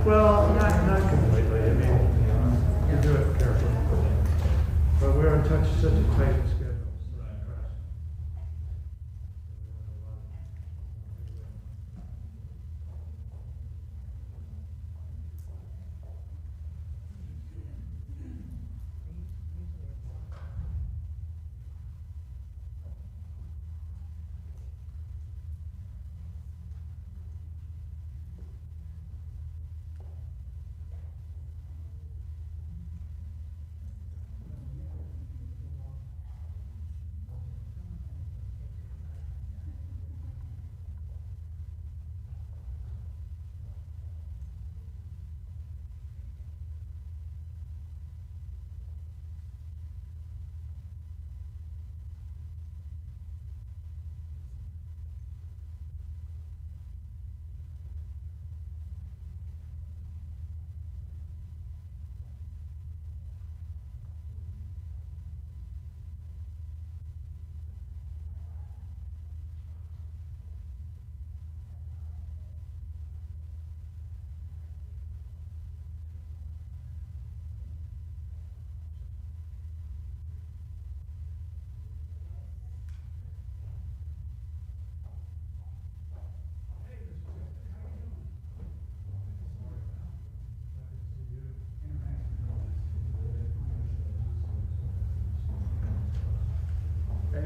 Well, not completely. I mean, you do it carefully. But we're in such a tight schedule.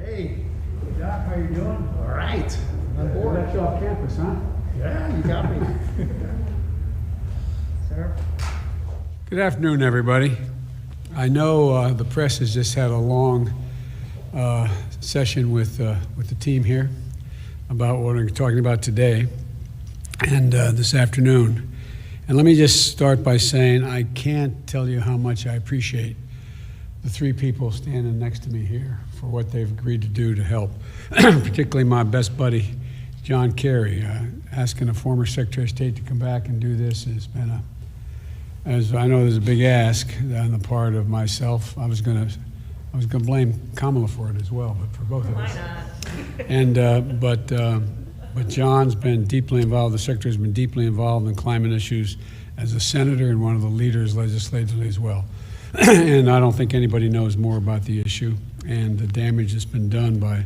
Hey, Doc, how you doing? All right. On board. That's you off campus, huh? Yeah, you got me. Sir? Good afternoon, everybody. I know the press has just had a long session with the team here about what we're talking about today and this afternoon. And let me just start by saying I can't tell you how much I appreciate the three people standing next to me here for what they've agreed to do to help, particularly my best buddy, John Kerry. Asking a former Secretary of State to come back and do this has been as I know there's a big ask on the part of myself. I was gonna blame Kamala for it as well, but for both of us. And but John's been deeply involved. The Secretary's been deeply involved in climate issues as a senator and one of the leaders legislatively as well. And I don't think anybody knows more about the issue and the damage that's been done by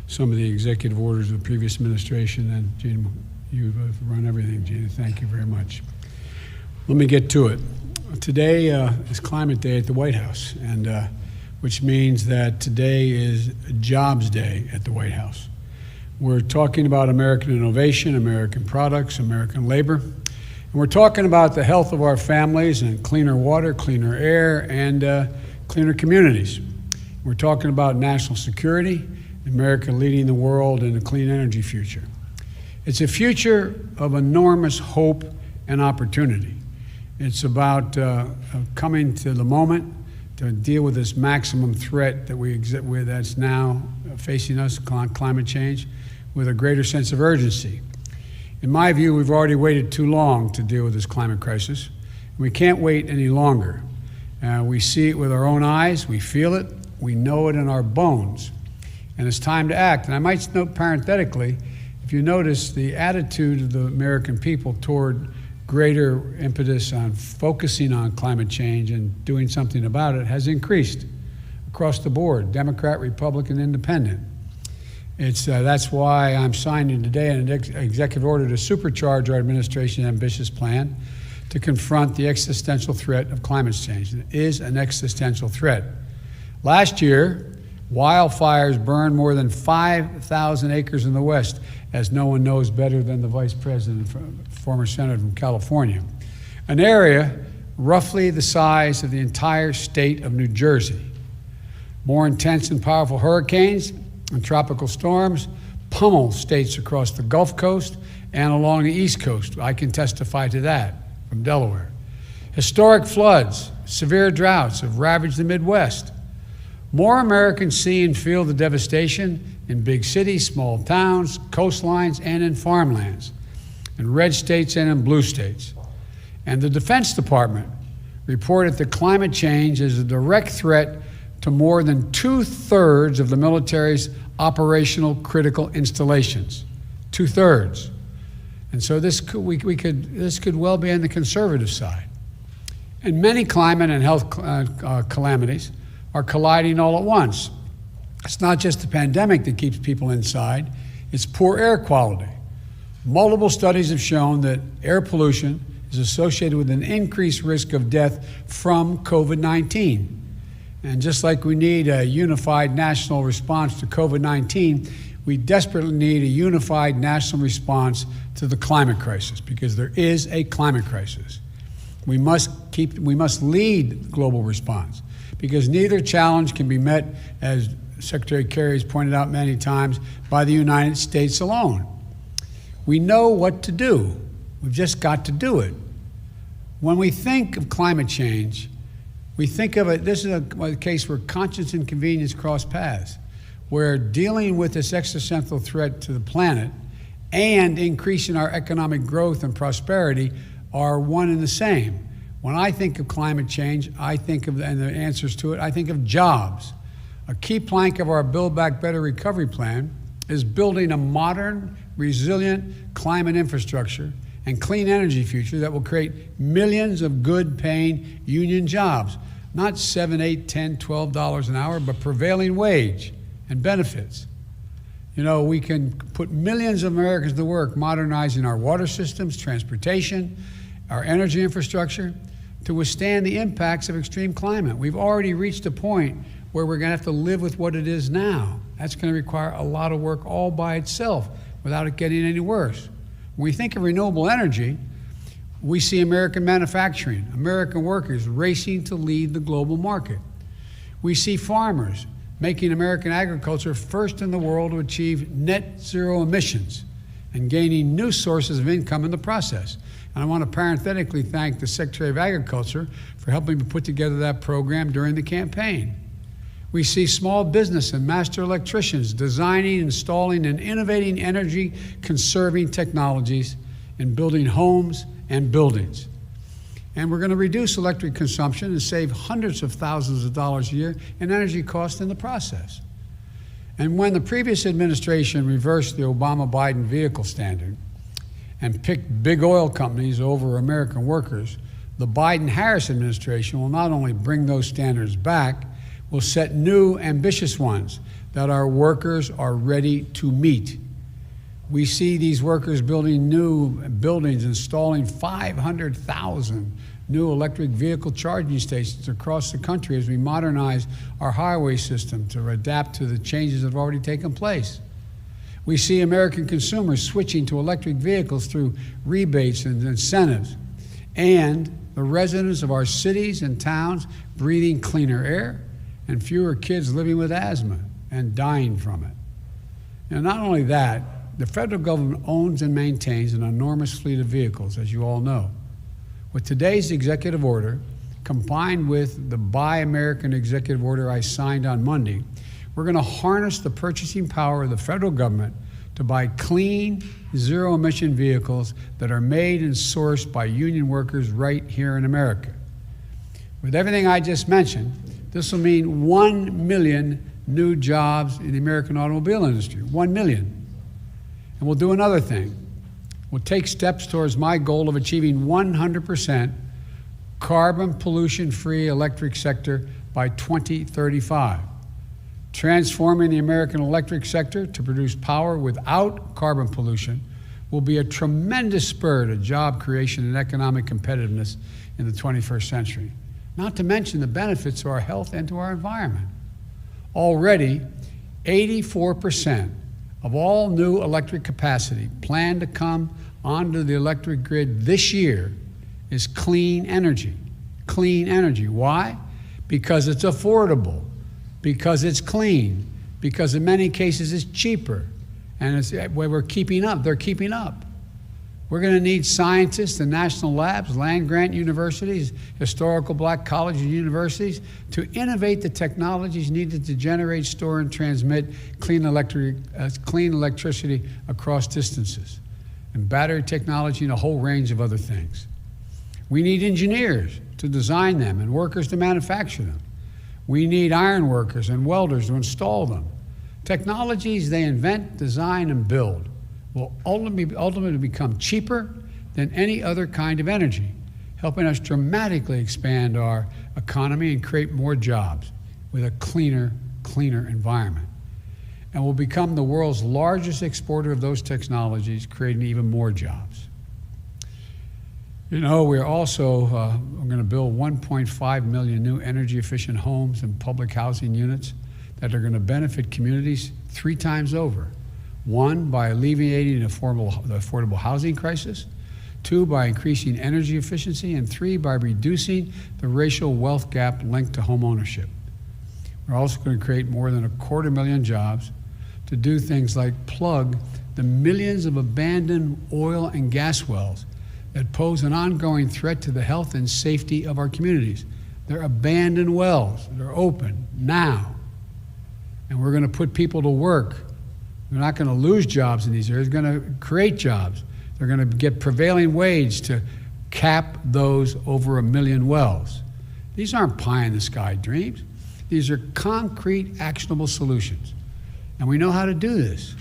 some of the executive orders of the previous administration. And Gina, you've run everything, Gina. Thank you very much. Let me get to it. Today is Climate Day at the White House, and which means that today is Jobs Day at the White House. We're talking about American innovation, American products, American labor. And we're talking about the health of our families and cleaner water, cleaner air, and cleaner communities. We're talking about national security, America leading the world in a clean energy future. It's a future of enormous hope and opportunity. It's about coming to the moment to deal with this maximum threat that that's now facing us, climate change, with a greater sense of urgency. In my view, we've already waited too long to deal with this climate crisis. We can't wait any longer. We see it with our own eyes, we feel it, we know it in our bones, and it's time to act. And I might note parenthetically, if you notice, the attitude of the American people toward greater impetus on focusing on climate change and doing something about it has increased across the board, Democrat, Republican, Independent. That's why I'm signing today an executive order to supercharge our administration's ambitious plan to confront the existential threat of climate change. It is an existential threat. Last year, wildfires burned more than 5,000 acres in the West, as no one knows better than the Vice President, former Senator from California, an area roughly the size of the entire state of New Jersey. More intense and powerful hurricanes and tropical storms pummel states across the Gulf Coast and along the East Coast. I can testify to that from Delaware. Historic floods, severe droughts have ravaged the Midwest. More Americans see and feel the devastation in big cities, small towns, coastlines, and in farmlands, in red states and in blue states. And the Defense Department reported that climate change is a direct threat to more than 2/3 of the military's operational critical installations. 2/3. And so this could well be on the conservative side. And many climate and health calamities are colliding all at once. It's not just the pandemic that keeps people inside, it's poor air quality. Multiple studies have shown that air pollution is associated with an increased risk of death from COVID-19. And just like we need a unified national response to COVID-19, we desperately need a unified national response to the climate crisis, because there is a climate crisis. We must lead the global response, because neither challenge can be met, as Secretary Kerry has pointed out many times, by the United States alone. We know what to do. We've just got to do it. When we think of climate change, we think of it, this is a case where conscience and convenience cross paths, where dealing with this existential threat to the planet and increasing our economic growth and prosperity are one and the same. When I think of climate change, I think of, and the answers to it, I think of jobs. A key plank of our Build Back Better recovery plan is building a modern, resilient climate infrastructure and clean energy future that will create millions of good-paying union jobs, not $7, $8, $10, $12 an hour, but prevailing wage and benefits. You know, we can put millions of Americans to work modernizing our water systems, transportation, our energy infrastructure to withstand the impacts of extreme climate. We've already reached a point where we're going to have to live with what it is now. That's going to require a lot of work all by itself without it getting any worse. When we think of renewable energy, we see American manufacturing, American workers racing to lead the global market. We see farmers making American agriculture first in the world to achieve net zero emissions and gaining new sources of income in the process. And I want to parenthetically thank the Secretary of Agriculture for helping me put together that program during the campaign. We see small business and master electricians designing, installing, and innovating energy-conserving technologies in building homes and buildings. And we're going to reduce electric consumption and save hundreds of thousands of dollars a year in energy costs in the process. And when the previous administration reversed the Obama-Biden vehicle standard and picked big oil companies over American workers, the Biden-Harris administration will not only bring those standards back, will set new, ambitious ones that our workers are ready to meet. We see these workers building new buildings, installing 500,000 new electric vehicle charging stations across the country as we modernize our highway system to adapt to the changes that have already taken place. We see American consumers switching to electric vehicles through rebates and incentives, and the residents of our cities and towns breathing cleaner air, and fewer kids living with asthma and dying from it. And not only that, the federal government owns and maintains an enormous fleet of vehicles, as you all know. With today's executive order, combined with the Buy American executive order I signed on Monday, we're going to harness the purchasing power of the federal government to buy clean, zero-emission vehicles that are made and sourced by union workers right here in America. With everything I just mentioned, this will mean 1 million new jobs in the American automobile industry, 1 million. And we'll do another thing. We'll take steps towards my goal of achieving 100% carbon pollution-free electric sector by 2035. Transforming the American electric sector to produce power without carbon pollution will be a tremendous spur to job creation and economic competitiveness in the 21st century, not to mention the benefits to our health and to our environment. Already, 84% of all new electric capacity planned to come onto the electric grid this year is clean energy. Clean energy. Why? Because it's affordable, because it's clean, because in many cases it's cheaper, and it's where we're keeping up. They're keeping up. We're going to need scientists and national labs, land-grant universities, historical black colleges and universities to innovate the technologies needed to generate, store, and transmit clean electricity across distances, and battery technology and a whole range of other things. We need engineers to design them and workers to manufacture them. We need iron workers and welders to install them. Technologies they invent, design, and build. will ultimately become cheaper than any other kind of energy, helping us dramatically expand our economy and create more jobs with a cleaner environment. And will become the world's largest exporter of those technologies, creating even more jobs. You know, we're also going to build 1.5 million new energy-efficient homes and public housing units that are going to benefit communities 3 times over. 1, by alleviating the affordable housing crisis. 2, by increasing energy efficiency. And 3, by reducing the racial wealth gap linked to home ownership. We're also going to create more than 250,000 jobs to do things like plug the millions of abandoned oil and gas wells that pose an ongoing threat to the health and safety of our communities. They're abandoned wells. They're open now. And we're going to put people to work. We're not going to lose jobs in these areas. We're going to create jobs. They're going to get prevailing wage to cap those over 1 million wells. These aren't pie-in-the-sky dreams. These are concrete, actionable solutions. And we know how to do this.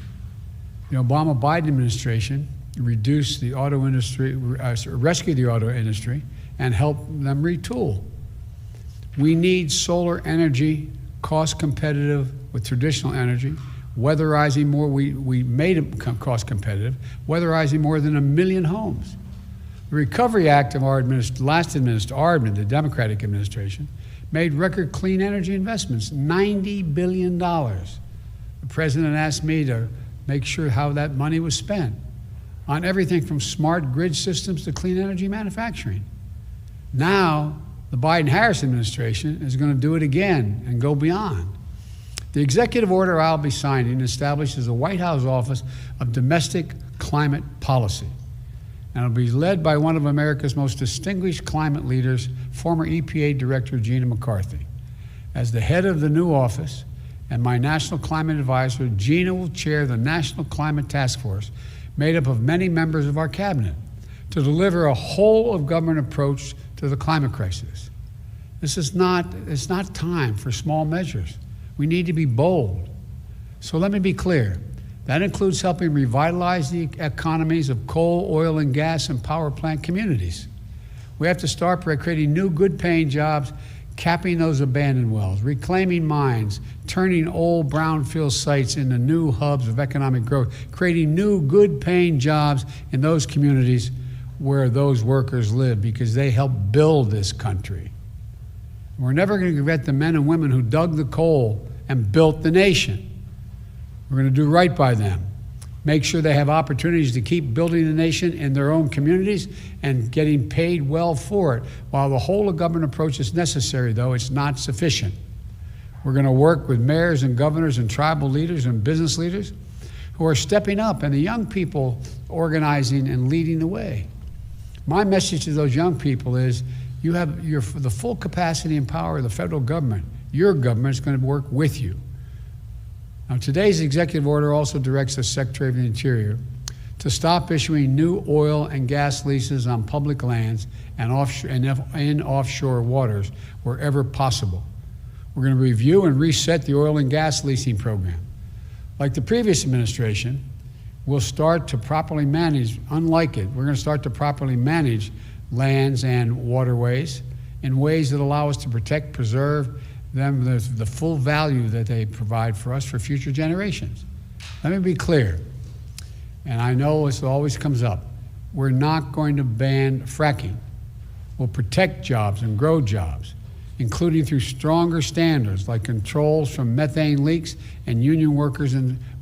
The Obama-Biden administration reduced the auto industry, rescue the auto industry, and help them retool. We need solar energy, cost competitive with traditional energy, weatherizing more. We made it cost competitive, weatherizing more than 1 million homes. The Recovery Act of our the Democratic administration, made record clean energy investments, $90 billion. The president asked me to make sure how that money was spent on everything from smart grid systems to clean energy manufacturing. Now, the Biden-Harris administration is going to do it again and go beyond. The executive order I'll be signing establishes a White House Office of Domestic Climate Policy, and it'll be led by one of America's most distinguished climate leaders, former EPA Director Gina McCarthy. As the head of the new office and my National Climate Advisor, Gina will chair the National Climate Task Force, made up of many members of our cabinet, to deliver a whole-of-government approach to the climate crisis. It's not time for small measures. We need to be bold. So let me be clear. That includes helping revitalize the economies of coal, oil, and gas and power plant communities. We have to start by creating new good-paying jobs, capping those abandoned wells, reclaiming mines, turning old brownfield sites into new hubs of economic growth, creating new good-paying jobs in those communities where those workers live, because they help build this country. We're never going to forget the men and women who dug the coal and built the nation. We're going to do right by them. Make sure they have opportunities to keep building the nation in their own communities and getting paid well for it. While the whole-of-government approach is necessary, though, it's not sufficient. We're going to work with mayors and governors and tribal leaders and business leaders who are stepping up, and the young people organizing and leading the way. My message to those young people is, you have the full capacity and power of the federal government. Your government is going to work with you. Now, today's executive order also directs the Secretary of the Interior to stop issuing new oil and gas leases on public lands and in offshore waters wherever possible. We're going to review and reset the oil and gas leasing program. Like the previous administration, we'll start to properly manage, unlike it, we're going to start to properly manage lands and waterways in ways that allow us to protect, preserve them, the full value that they provide for us for future generations. Let me be clear, and I know this always comes up, we're not going to ban fracking. We'll protect jobs and grow jobs, including through stronger standards like controls from methane leaks and union workers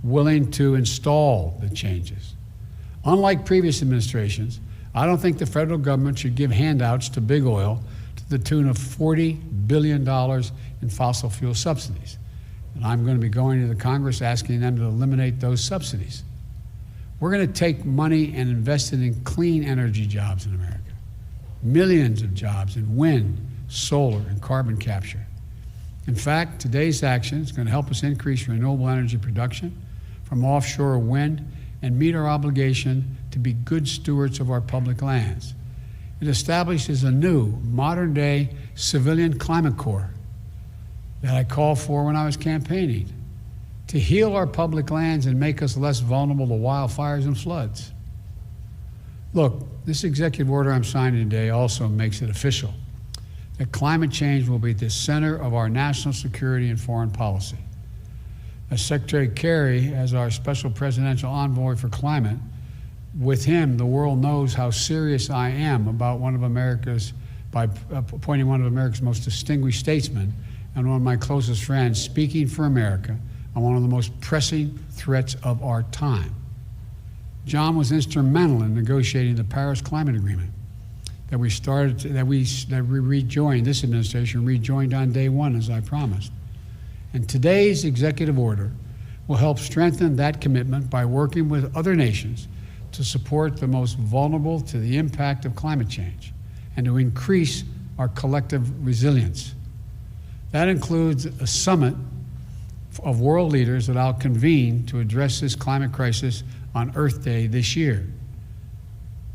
willing to install the changes. Unlike previous administrations, I don't think the federal government should give handouts to big oil to the tune of $40 billion in fossil fuel subsidies. And I'm going to be going to the Congress asking them to eliminate those subsidies. We're going to take money and invest it in clean energy jobs in America. Millions of jobs in wind, solar, and carbon capture. In fact, today's action is going to help us increase renewable energy production from offshore wind and meet our obligation to be good stewards of our public lands. It establishes a new, modern-day civilian climate corps that I called for when I was campaigning. to heal our public lands and make us less vulnerable to wildfires and floods. Look, this executive order I'm signing today also makes it official that climate change will be at the center of our national security and foreign policy. As Secretary Kerry, as our special presidential envoy for climate, with him, the world knows how serious I am about by appointing one of America's most distinguished statesmen and one of my closest friends speaking for America on one of the most pressing threats of our time. John was instrumental in negotiating the Paris Climate Agreement that we rejoined, this administration rejoined on day one, as I promised. And today's executive order will help strengthen that commitment by working with other nations to support the most vulnerable to the impact of climate change and to increase our collective resilience. That includes a summit of world leaders that I'll convene to address this climate crisis on Earth Day this year,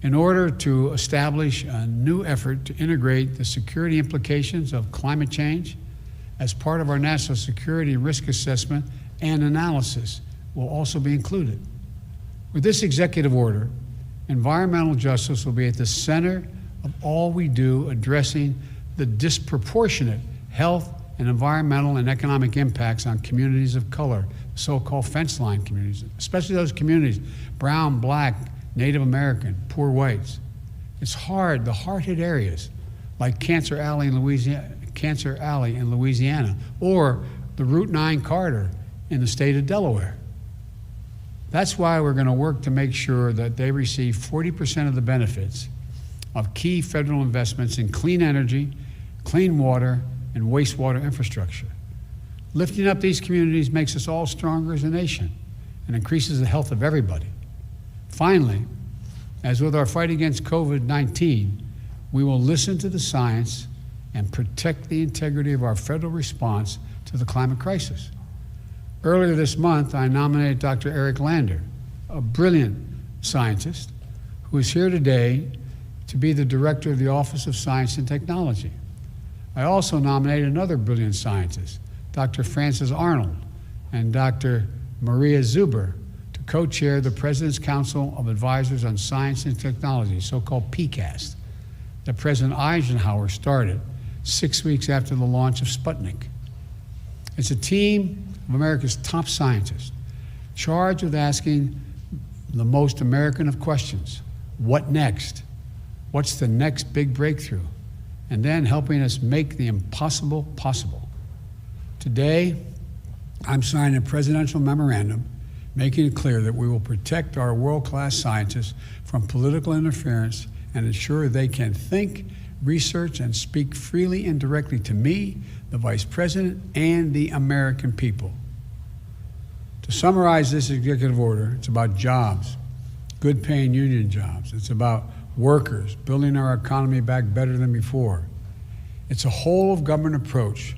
in order to establish a new effort to integrate the security implications of climate change as part of our national security risk assessment and analysis will also be included. With this executive order, environmental justice will be at the center of all we do, addressing the disproportionate health and environmental and economic impacts on communities of color, so-called fence line communities, especially those communities, brown, black, Native American, poor whites. It's hard, the hard-hit areas like Cancer Alley in Louisiana, or the Route 9 corridor in the state of Delaware. That's why we're going to work to make sure that they receive 40% of the benefits of key federal investments in clean energy, clean water, and wastewater infrastructure. Lifting up these communities makes us all stronger as a nation and increases the health of everybody. Finally, as with our fight against COVID-19, we will listen to the science and protect the integrity of our federal response to the climate crisis. Earlier this month, I nominated Dr. Eric Lander, a brilliant scientist who is here today to be the director of the Office of Science and Technology. I also nominated another brilliant scientist, Dr. Francis Arnold and Dr. Maria Zuber, to co-chair the President's Council of Advisors on Science and Technology, so-called PCAST, that President Eisenhower started 6 weeks after the launch of Sputnik. It's a team of America's top scientists charged with asking the most American of questions: what next? What's the next big breakthrough? And then helping us make the impossible possible. Today, I'm signing a presidential memorandum making it clear that we will protect our world-class scientists from political interference and ensure they can think, research, and speak freely and directly to me, the Vice President, and the American people. To summarize this executive order, it's about jobs, good-paying union jobs. It's about workers, building our economy back better than before. It's a whole-of-government approach.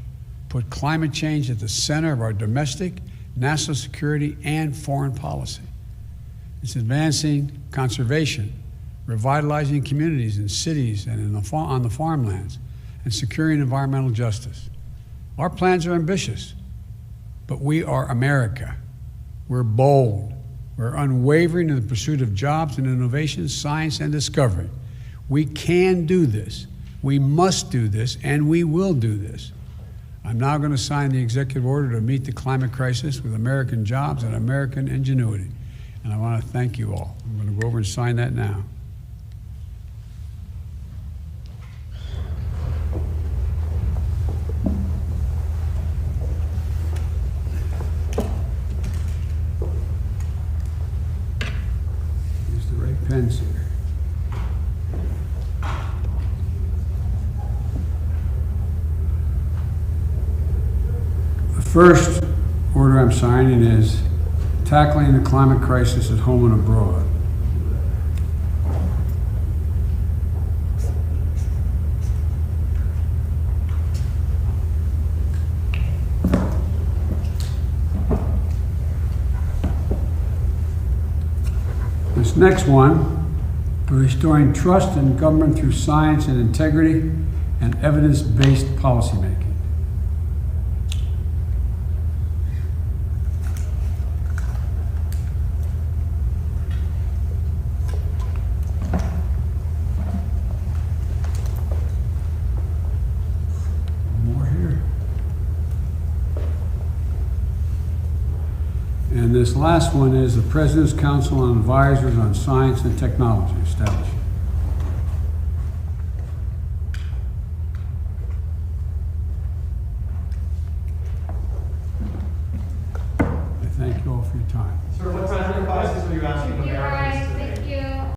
Put climate change at the center of our domestic, national security, and foreign policy. It's advancing conservation, revitalizing communities in cities and on the farmlands, and securing environmental justice. Our plans are ambitious, but we are America. We're bold. We're unwavering in the pursuit of jobs and innovation, science and discovery. We can do this. We must do this, and we will do this. I'm now going to sign the executive order to meet the climate crisis with American jobs and American ingenuity. And I want to thank you all. I'm going to go over and sign that now. Use the right pens here. The first order I'm signing is tackling the climate crisis at home and abroad. This next one, restoring trust in government through science and integrity and evidence-based policymaking. And this last one is the President's Council on Advisors on Science and Technology established. I thank you all for your time. Sir, what kind of advices are you asking Americans